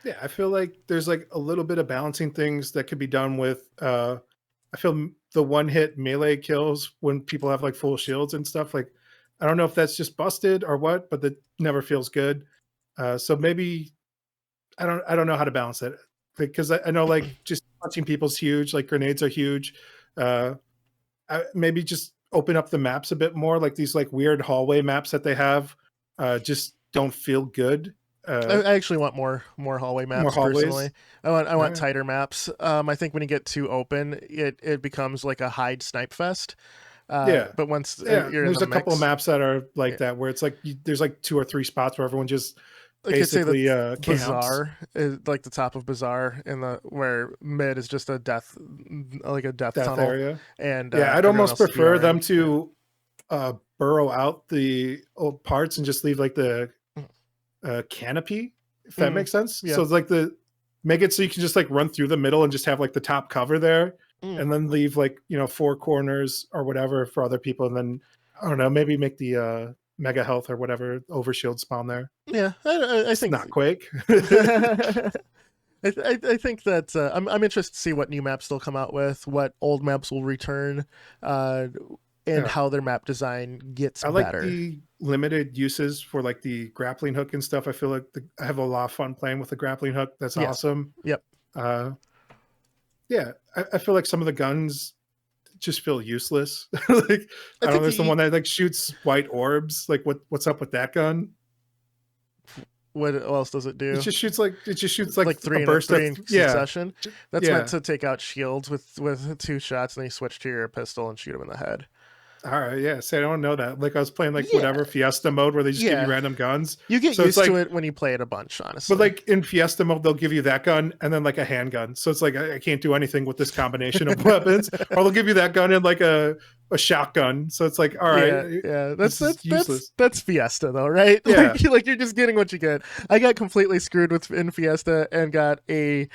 Yeah, I feel like there's like a little bit of balancing things that could be done with I feel the one hit melee kills when people have like full shields and stuff. Like I don't know if that's just busted or what, but that never feels good. So maybe I don't know how to balance it, because I know like just punching people's huge, like grenades are huge. Maybe just open up the maps a bit more, like these like weird hallway maps that they have just don't feel good. I actually want more hallway maps personally. I want tighter maps. I think when you get too open, it becomes like a hide snipe fest. But once you're there's in the a couple of mix, maps that are like that, where it's like there's like 2 or 3 spots where everyone just I could say basically that camps. Bazaar is like the top of Bazaar in the where mid is just a death, like a death Death tunnel, area. and Yeah, I'd everyone almost else is prefer them BRing. Yeah. to burrow out the old parts and just leave like the canopy, if that Mm, makes sense. yeah. So it's like the make it so you can just like run through the middle and just have like the top cover there, Mm. and then leave like four corners or whatever for other people, and then I don't know, maybe make the mega health or whatever overshield spawn there. Yeah, I It's think. not Quake. I think that I'm interested to see what new maps they'll come out with, what old maps will return, uh, and Yeah. how their map design gets I like better. the limited uses for like the grappling hook and stuff. I feel like I have a lot of fun playing with the grappling hook. That's Yes. awesome. Yep. Uh, yeah, I feel like some of the guns just feel useless. Like I I don't know, think there's the the one that like shoots white orbs. Like what's up with that gun? what else does it do? It just shoots like Like a burst of three in yeah. succession. That's meant Yeah. to take out shields with two shots, and then you switch to your pistol and shoot them in the head. All right, yeah. See, I don't know that. Like I was playing like Yeah, whatever Fiesta mode where they just give you yeah. random guns. You get So it's used to like it when you play it a bunch, but honestly. like in Fiesta mode, they'll give you that gun and then like a handgun. So it's like I can't do anything with this combination of weapons. Or they'll give you that gun and like a shotgun. So it's like, all Yeah, right, yeah. That's this is that's that's useless. that's Fiesta though, right? Yeah. Like you're just getting what you get. I got completely screwed with in Fiesta and got a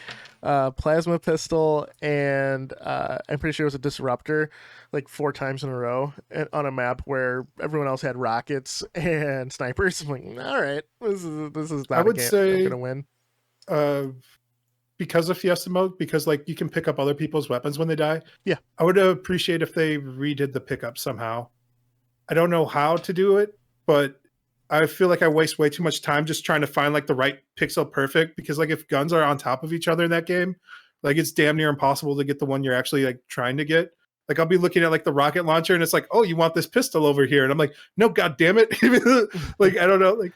plasma pistol and I'm pretty sure it was a disruptor like 4 times in a row on a map where everyone else had rockets and snipers. I'm like, all right, this is I not a would game I'm say gonna win. uh because of Fiesta mode, because like you can pick up other people's weapons when they die. Yeah. I would appreciate if they redid the pickup somehow. I don't know how to do it, but I feel like I waste way too much time just trying to find like the right pixel perfect, because like if guns are on top of each other in that game, like it's damn near impossible to get the one you're actually like trying to get. Like I'll be looking at like the rocket launcher and it's like, oh, you want this pistol over here, and I'm like, no, god damn it. Like I don't know, like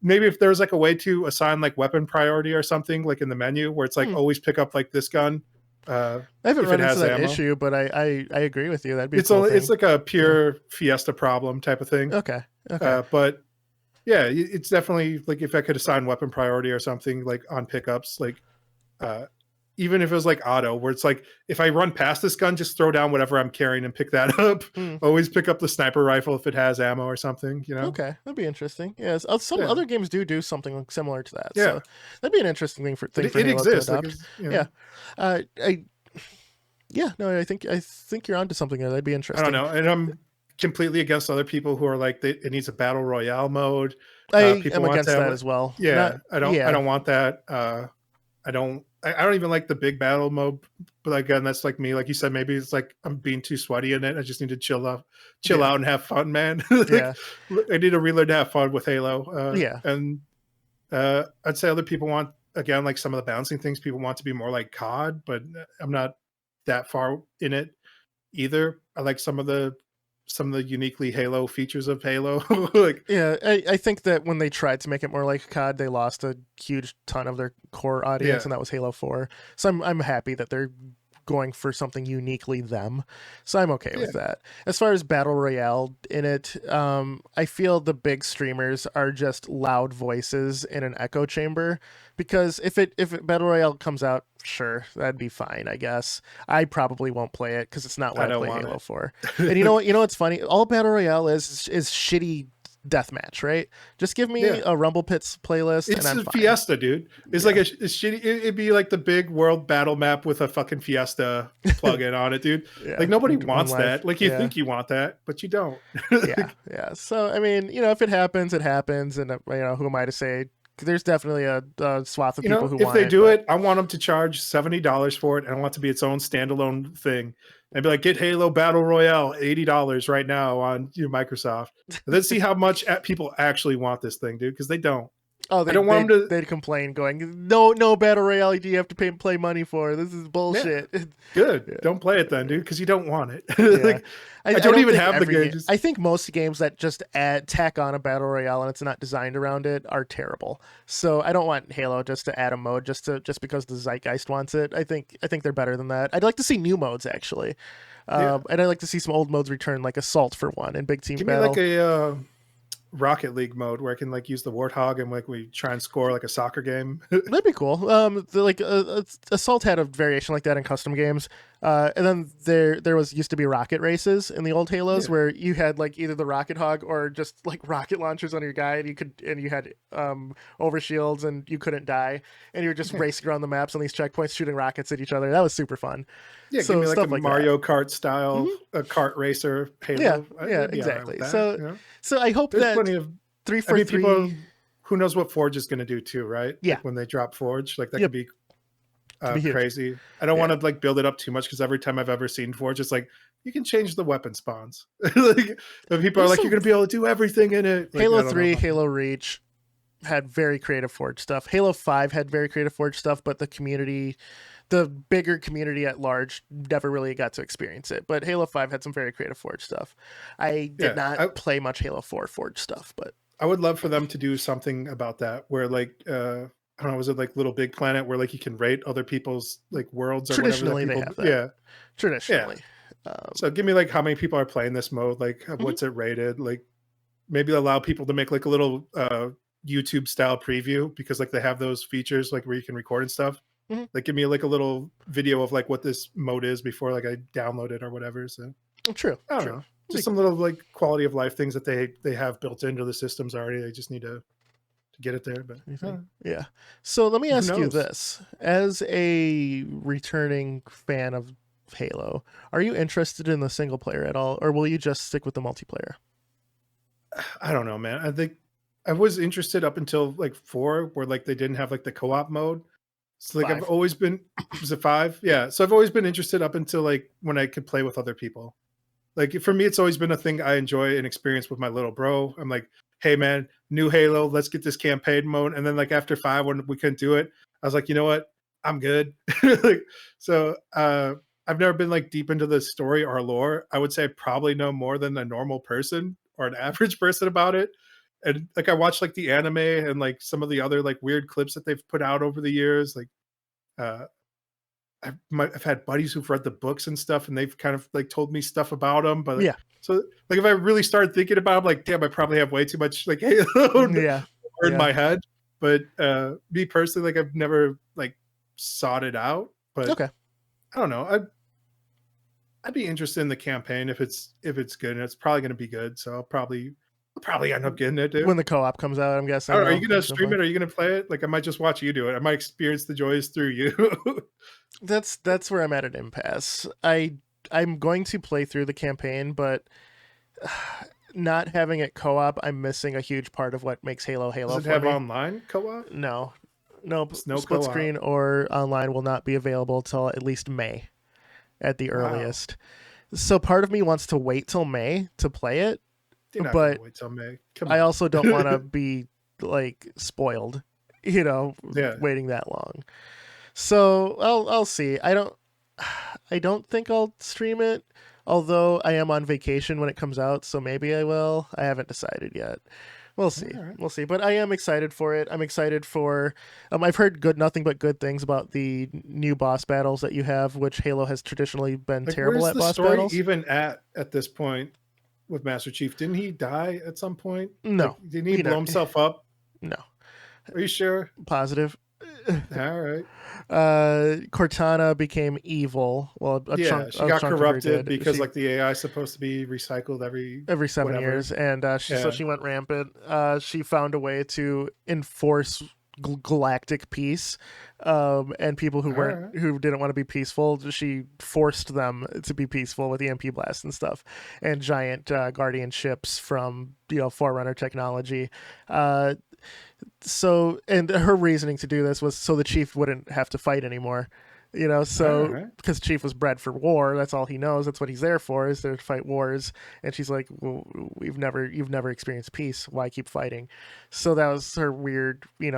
maybe if there's like a way to assign like weapon priority or something like in the menu where it's like Hmm. always pick up like this gun I haven't if run it into has that ammo. issue, but I agree with you. That'd be a It's cool only it's thing. like a Yeah. pure Fiesta problem type of thing. Okay. Okay. But yeah, it's definitely like if I could assign weapon priority or something like on pickups, like uh, even if it was like auto, where it's like if I run past this gun, just throw down whatever I'm carrying and pick that up. Hmm. Always pick up the sniper rifle if it has ammo or something, you know? Okay, that'd be interesting. Yes, some Yeah, other games do something similar to that, yeah. so that'd be an interesting thing for It Halo to exists. Like, adopt. you Yeah, know, I yeah, no, I think you're onto something there. That'd be I don't interesting. know, and I'm completely against other people who are like it needs a battle royale mode. I People am want to against have, that as well. yeah. Not I yeah, don't want that. I don't even like the big battle mode, but again, that's like me. Like you said, maybe it's like I'm being too sweaty in it. I just need to chill yeah, out and have fun, man. Like yeah, I need to relearn to have fun with Halo. yeah. And I'd say other people want again like some of the bouncing things. People want to be more like COD, but I'm not that far in it either. I like some of the uniquely Halo features of Halo. Like Yeah, I think that when they tried to make it more like COD, they lost a huge ton of their core audience, yeah, and that was Halo 4. So I'm happy that they're going for something uniquely them. So I'm okay yeah, with that. As far as Battle Royale in it, I feel the big streamers are just loud voices in an echo chamber. Because if Battle Royale comes out, sure, that'd be fine, I guess. I probably won't play it because it's not I what I don't play want Halo for. And it. you know what's funny? All Battle Royale is shitty deathmatch, right? Just give me Yeah. a Rumble Pits playlist and It's I'm a fine. Fiesta, dude. It's like Yeah. a shitty. It'd be like the big world battle map with a fucking Fiesta plug-in on it, dude. Yeah. Like nobody One wants life. that. Like you Yeah. think you want that, but you don't. Yeah. Yeah. So I mean, if it happens, it happens, and who am I to say? There's definitely a swath of You people know, who if want they it, do but it, I want them to charge $70 for it, and I want it to be its own standalone thing. And be like, get Halo Battle Royale $80 right now on Microsoft, and then see how much people actually want this thing, dude. Because they don't. oh, I don't want them to. they'd complain, going, no battle royale do you have to play money for? This is Yeah, bullshit. good. Yeah. Don't play it then, dude, because you don't want it. Yeah. Like, I I don't don't even think have the every game. game. Just I think most games that just tack on a battle royale and it's not designed around it are terrible. So I don't want Halo just to add a mode just because the zeitgeist wants it. I think they're better than that. I'd like to see new modes actually, yeah. and I'd like to see some old modes return, like Assault for one and Big Team Give me like Battle. a Rocket League mode where I can like use the Warthog and like we try and score like a soccer game. That'd be cool. Assault had a variation like that in custom games, and then there was used to be rocket races in the old Halos Yeah. where you had like either the rocket hog or just like rocket launchers on your guy, and you had overshields and you couldn't die, and you were just Yeah. racing around the maps on these checkpoints shooting rockets at each other. That was super fun. Yeah, So give me like a stuff like that. Mario Kart style Mhm. a kart racer Yeah, Halo. yeah, I'd be all right with exactly. that, So you know? so I hope There's that plenty of three I four mean people three. who knows what Forge is going to do too, right? Yeah. Like when they drop Forge, like that Yep. could be Could be huge. crazy. I don't want Yeah. to like build it up too much because every time I've ever seen Forge, it's like you can change the weapon spawns. Like the people are There's like, you're some gonna be able to do everything in it. Like, Halo I don't know 3, about Halo Reach had very creative Forge stuff. Halo 5 had very creative Forge stuff, but the bigger community at large never really got to experience it. But Halo 5 had some very creative Forge stuff. I did yeah. not play much Halo 4 Forge stuff, but I would love for them to do something about that where like I don't know, was it like Little Big Planet where like you can rate other people's like worlds or whatever that traditionally they people have that. yeah. Yeah. Traditionally. So give me like how many people are playing this mode, like what's it rated, like maybe allow people to make like a little YouTube style preview because like they have those features like where you can record and stuff. Mhm. Like give me like a little video of like what this mode is before like I download it or whatever. So True. I don't True. know. Just some little like quality of life things that they have built into the systems already. They just need to get it there. But Yeah. So let me who ask you knows? this. As a returning fan of Halo, are you interested in the single player at all, or will you just stick with the multiplayer? I don't know, man. I think I was interested up until like 4, where like they didn't have like the co-op mode. So like I've 5. always been was it 5? Yeah. So I've always been interested up until like when I could play with other people. Like for me, it's always been a thing I enjoy and experience with my little bro. I'm like, hey man, new Halo, let's get this campaign mode. And then like after 5, when we couldn't do it, I was like, you know what? I'm good. Like, so I've never been like deep into the story or lore. I would say I probably know more than a normal person or an average person about it. And like I watched like the anime and like some of the other like weird clips that they've put out over the years. Like uh I've had buddies who've read the books and stuff, and they've kind of like told me stuff about them. But Yeah. so like if I really started thinking about, it, I'm like, damn, I probably have way too much like Halo Yeah. in my head. But me personally, like I've never like sought it out. But Okay. I don't know. I'd be interested in the campaign if it's good, and it's probably going to be good. So I'll probably end up getting it, dude. When the co-op comes out, I'm guessing. Are you gonna stream it? Are you gonna play it? Like I might just watch you do it. I might experience the joys through you. That's where I'm at impasse. I'm going to play through the campaign, but not having it co-op, I'm missing a huge part of what makes Halo Halo. Does it for have me. online co-op? No, No split co-op. screen or online will not be available till at least May, at the earliest. So part of me wants to wait till May to play it, You're not but gonna wait till May. Come I on. also don't want to be like spoiled, waiting that long. So I'll see. I don't think I'll stream it, although I am on vacation when it comes out, so maybe I will. I haven't decided yet. We'll see. Right. We'll see. But I am excited for it. I'm excited for. I've heard nothing but good things about the new boss battles that you have, which Halo has traditionally been Like, terrible where's at the boss story battles. even at this point with Master Chief? Didn't he die at some point? No. Like, didn't he blow himself up? No. Are you sure? Positive. All right. Cortana became evil. Well, She got chunk corrupted because like the AI is supposed to be recycled every 7 years, and so she went rampant. She found a way to enforce galactic peace, and people who didn't want to be peaceful, she forced them to be peaceful with EMP blasts and stuff, and giant guardian ships from Forerunner technology. So, and her reasoning to do this was so the Chief wouldn't have to fight anymore. Because Chief was bred for war, that's all he knows. That's what he's there for, is there to fight wars. And she's like, well, you've never experienced peace. Why keep fighting? So that was her weird, way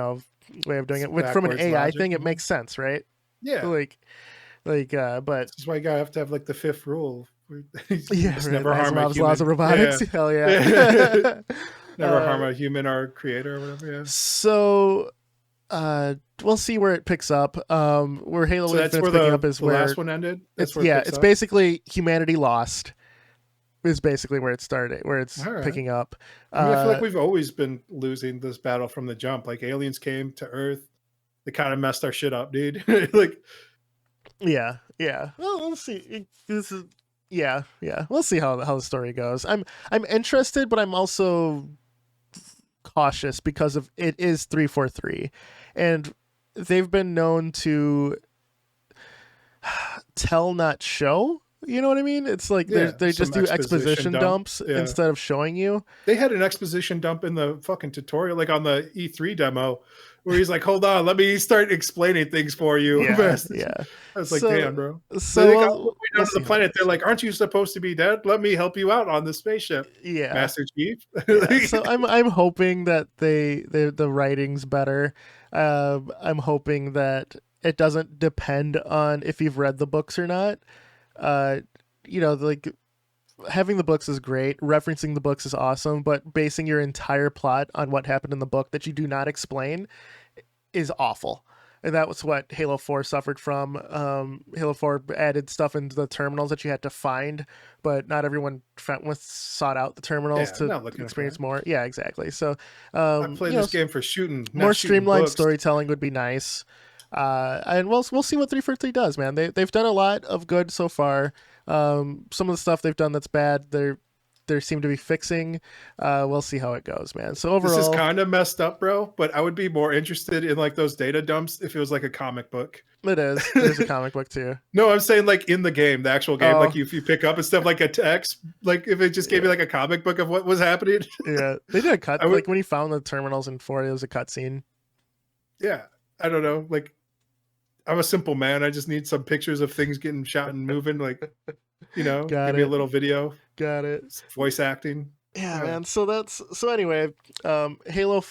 of doing it. From an AI logic. thing, it makes sense, right? Yeah. But this is why you gotta have to have like the 5th rule. Never harm a human. Laws of robotics. Yeah. Hell yeah. Never harm a human or creator or whatever. Yeah. So, we'll see where it picks up. Where Halo Infinite's picking up is the where last one ended. It's basically humanity lost, is basically where it started, where it's All right. picking up. I mean, I feel like we've always been losing this battle from the jump. Like aliens came to Earth, they kind of messed our shit up, dude. Like, yeah, yeah. Well, let's see. This is yeah, yeah. We'll see how the story goes. I'm interested, but I'm also cautious because of it is 343, and they've been known to tell not show. You know what I mean? It's like yeah, they just some do exposition dumps Yeah, instead of showing you. they had an exposition dump in the fucking tutorial, like on the E3 demo, where he's like, "Hold on, let me start explaining things for you." Yeah, yeah. I was like, "Damn, So bro." so They got all the we'll, way we'll down to see the how it planet. They're goes. like, "Aren't you supposed to be dead? Let me help you out on this spaceship, Yeah, Master Chief." yeah. So I'm hoping that the writing's better. I'm hoping that it doesn't depend on if you've read the books or not. Uh, like having the books is great, referencing the books is awesome, but basing your entire plot on what happened in the book that you do not explain is awful. And that was what Halo 4 suffered from. Halo 4 added stuff into the terminals that you had to find, but not everyone sought out the terminals Yeah, I'm to not looking for experience it. more. Yeah, exactly. So, I play this game for shooting, more not shooting streamlined books. storytelling would be nice. And we'll see what 343 does, man. They've done a lot of good so far. Some of the stuff they've done that's bad, they seem to be fixing. We'll see how it goes, man. So This is overall, kind of messed up, bro. But I would be more interested in like those data dumps if it was like a comic book. it is. There's a comic book too. No, I'm saying like in the game, the actual game, Oh, like if you pick up and stuff like a text, like if it just gave yeah, me like a comic book of what was happening. yeah. They did a cut I would, like when he found the terminals in 4. It was a cutscene. yeah, I don't know. Like I'm a simple man. I just need some pictures of things getting shot and moving. Like, Got give me a it. little video, Got it. voice acting. Yeah, Yeah. man. So anyway, Halo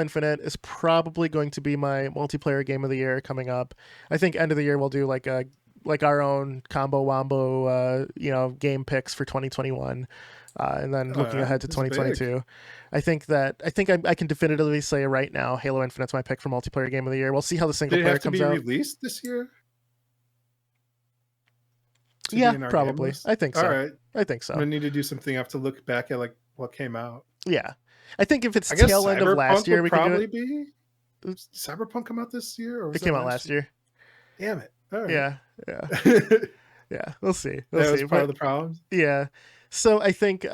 Infinite is probably going to be my multiplayer game of the year coming up. I think end of the year we'll do like our own combo wombo game picks for 2021. And then All looking right, ahead to this is big. 2022, I think I can definitively say right now Halo Infinite's my pick for multiplayer game of the year. We'll see how the single Did it player have to comes be out. released this year to be Yeah, in our game probably. list? I think All so. right, I think I'm so. gonna need to do something. I have to look back at like what came out. Yeah. I think if it's I guess tail end of last Cyberpunk year, would we can do it. probably be. Did Cyberpunk come out this year or It was that came out last last year? year. Damn it! All right, Yeah, yeah, that yeah. We'll see. We'll was see. part of But the problem. yeah. So I think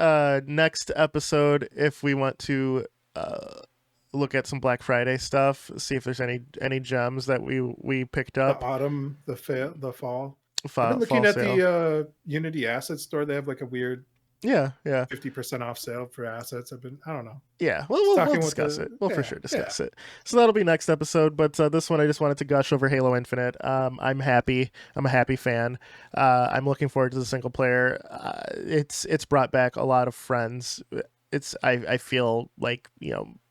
next episode, if we want to look at some Black Friday stuff, see if there's any gems that we picked The up. autumn, the fall. I've been looking Fall at sale. the Unity asset store. They have like a weird Yeah, yeah. 50% off sale for assets. I don't know. Yeah, Just we'll talking with discuss the it. We'll for yeah, sure yeah. discuss it. So that'll be next episode. But this one, I just wanted to gush over Halo Infinite. I'm happy. I'm a happy fan. I'm looking forward to the single player. It's brought back a lot of friends. I feel like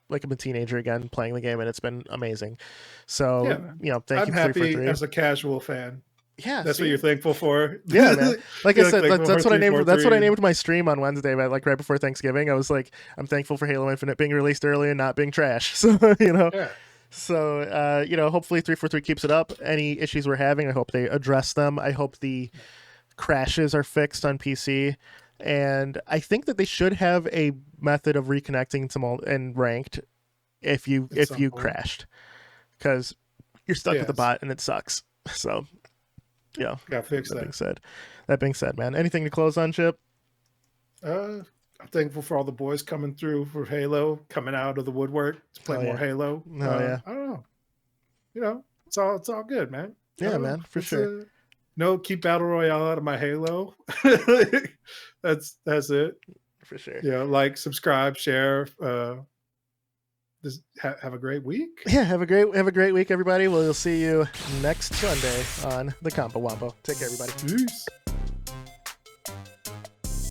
like I'm a teenager again playing the game, and it's been amazing. Yeah, So man. thank I'm you for happy 343. as a casual fan. Yeah, That's what see. you're thankful for. Yeah, man. Like I You're said, thankful for that's what I named. That's what I 343. named my stream on Wednesday, like right before Thanksgiving. I was like, I'm thankful for Halo Infinite being released early and not being trash. So Yeah. so hopefully 343 keeps it up. Any issues we're having, I hope they address them. I hope the crashes are fixed on PC, and I think that they should have a method of reconnecting to and ranked if you At some point. crashed, because you're stuck with the Yes. bot and it sucks. So. Yeah. Got to fix that. That being said, man, anything to close on, Chip? I'm thankful for all the boys coming through for Halo, coming out of the woodwork to play Hell more yeah. Halo. Hell yeah. I don't know. It's all good, man. Yeah, man, for sure. No, keep Battle Royale out of my Halo. That's it. For sure. Like, subscribe, share. Have a great week. Yeah, have a great week, everybody. We'll see you next Sunday on the Combo Wombo. Take care, everybody. Peace.